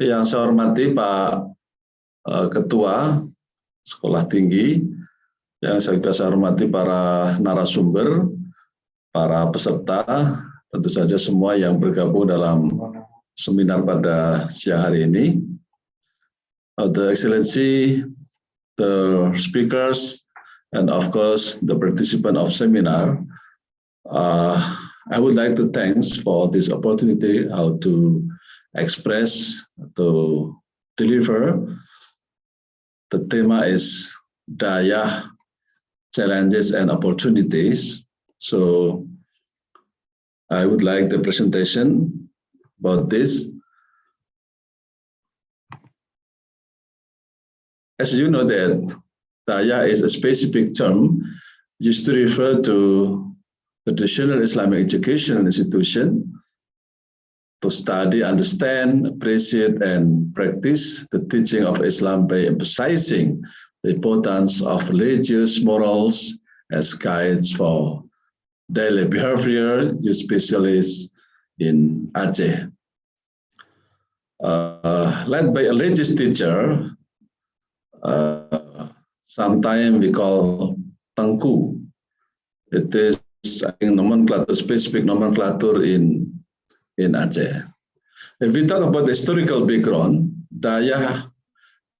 Yang saya hormati Pak Ketua Sekolah Tinggi, yang saya hormati para narasumber, para peserta, tentu saja semua yang bergabung dalam seminar pada siang hari ini. The Excellency, the speakers, and of course the participant of seminar. I would like to thanks for this opportunity how to express, to deliver. The theme is Daya, Challenges and Opportunities. So I would like the presentation about this. As you know that Daya is a specific term used to refer to the traditional Islamic educational institution to study, understand, appreciate, and practice the teaching of Islam by emphasizing the importance of religious morals as guides for daily behavior, especially in Aceh. Led by a religious teacher, sometimes we call Tengku. It is nomenclature, specific nomenclature in Aceh. If we talk about the historical background, Daya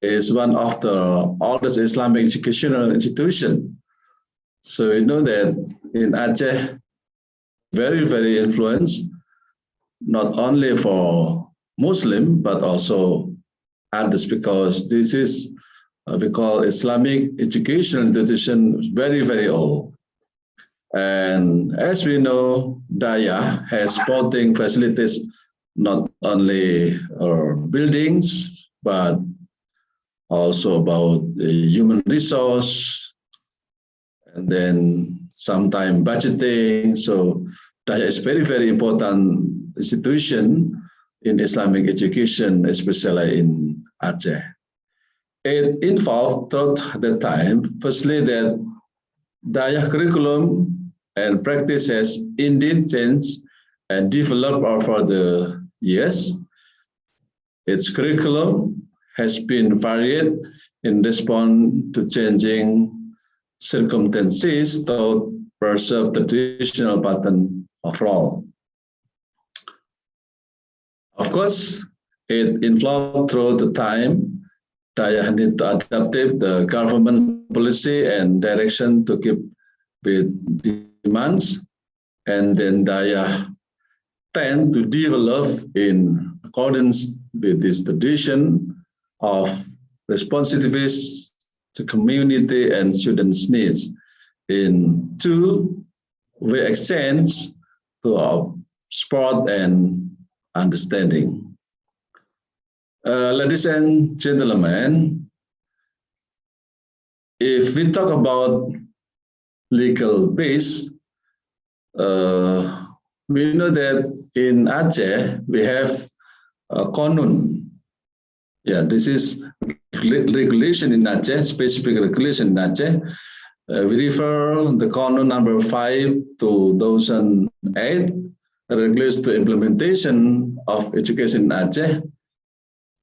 is one of the oldest Islamic educational institution. So we know that in Aceh, very, very influenced, not only for Muslim, but also others, because this is, we call Islamic educational institution very, very old. And as we know, Daya has sporting facilities, not only buildings, but also about human resource, and then sometimes budgeting. So Daya is very, very important institution in Islamic education, especially in Aceh. It involved throughout the time, firstly, that Daya curriculum and practice has indeed changed and developed over the years. Its curriculum has been varied in response to changing circumstances to preserve the traditional pattern of role. Of course, it evolved through the time. Daya need to adapt the government policy and direction to keep with demands, and then Daya tend to develop in accordance with this tradition of responsiveness to community and students' needs in two-way exchange to our support and understanding. Ladies and gentlemen, if we talk about legal base, we know that in Aceh we have Qanun. Yeah, this is regulation in Aceh, specific regulation in Aceh. We refer the Qanun number 5, 2008, regulates the implementation of education in Aceh.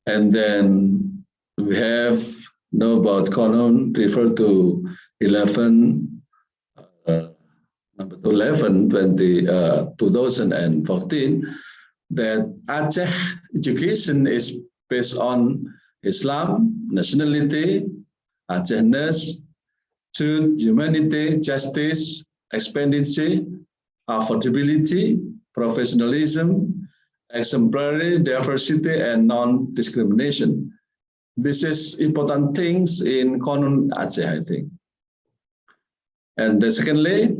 And then we have know about Qanun refer to 11 number 11, 2014, that Aceh education is based on Islam, nationality, Acehness, truth, humanity, justice, expediency, affordability, professionalism, exemplary, diversity, and non-discrimination. This is important things in Qanun Aceh, I think. And secondly,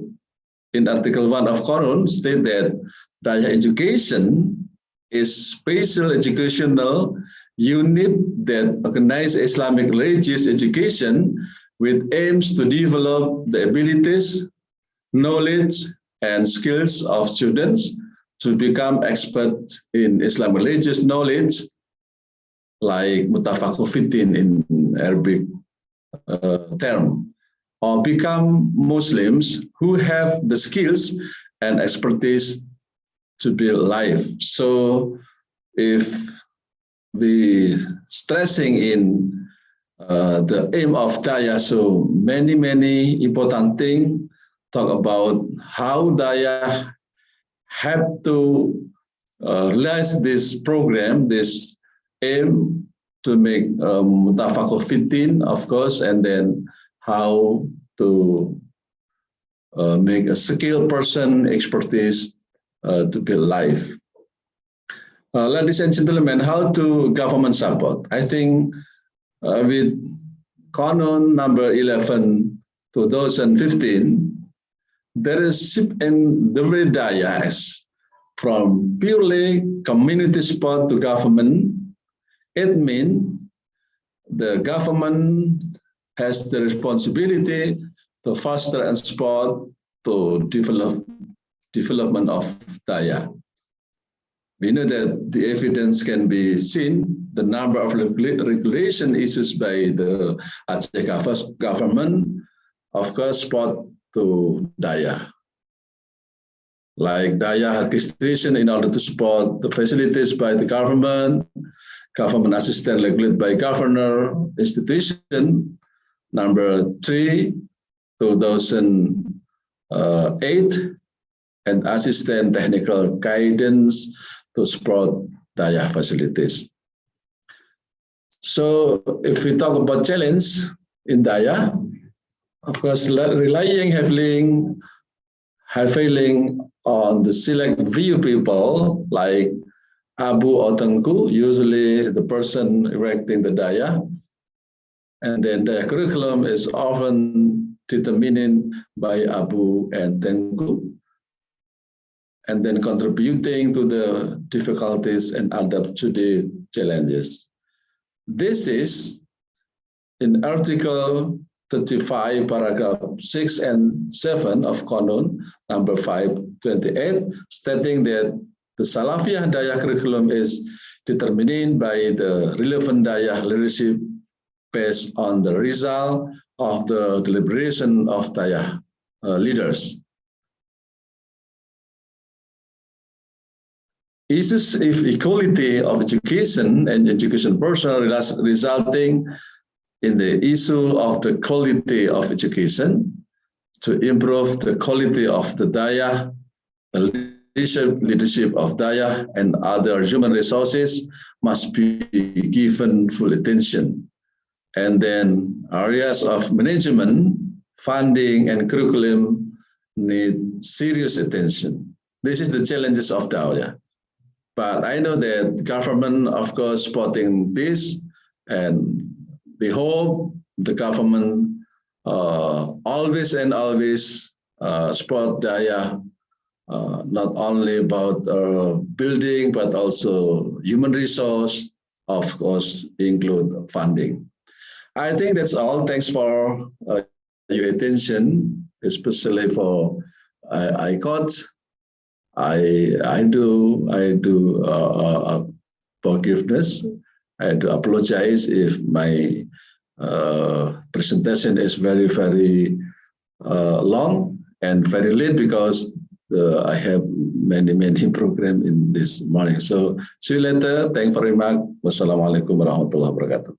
in Article 1 of Qanun state that Daya education is special educational unit that organize Islamic religious education with aims to develop the abilities, knowledge, and skills of students to become experts in Islamic religious knowledge, like mutafaqqihin in Arabic term, or become Muslims who have the skills and expertise to build life. So if we stressing in the aim of Daya. So many important things talk about how Daya have to realize this program, this aim to make Mutafakoh Fitin, of course, and then how to make a skilled person expertise to build life. Ladies and gentlemen, how to government support? I think with Canon number 11, 2015, there is shift in the way Daya from purely community support to government. It means the government has the responsibility to foster and support to development of Daya. We know that the evidence can be seen, the number of regulation issues by the Aceh government, of course, support to Daya. Like Daya registration in order to support the facilities by the government assistance regulated by governor institution, number 3, 2008, and assistant technical guidance to support Daya facilities. So if we talk about challenge in Daya, of course, relying heavily on the select few people like Abu or Tengku, usually the person erecting the Daya, and then the curriculum is often determined by Abu and Tengku, and then contributing to the difficulties and adapt to the challenges. This is in Article 35, paragraph 6 and 7 of Qanun number 528, stating that the Salafiyah Daya curriculum is determined by the relevant Daya leadership based on the result of the deliberation of Daya leaders. Issues of equality of education and education personnel resulting in the issue of the quality of education to improve the quality of the Daya, the leadership of Daya and other human resources must be given full attention. And then areas of management, funding, and curriculum need serious attention. This is the challenges of Daya. But I know that government, of course, supporting this, and we hope the government always support Daya, not only about building, but also human resource, of course, include funding. I think that's all. Thanks for your attention, especially for ICOT. I do forgiveness. I do apologize if my presentation is very long and very late because I have many programs in this morning. So see you later. Thank you very much. Wassalamualaikum warahmatullahi wabarakatuh.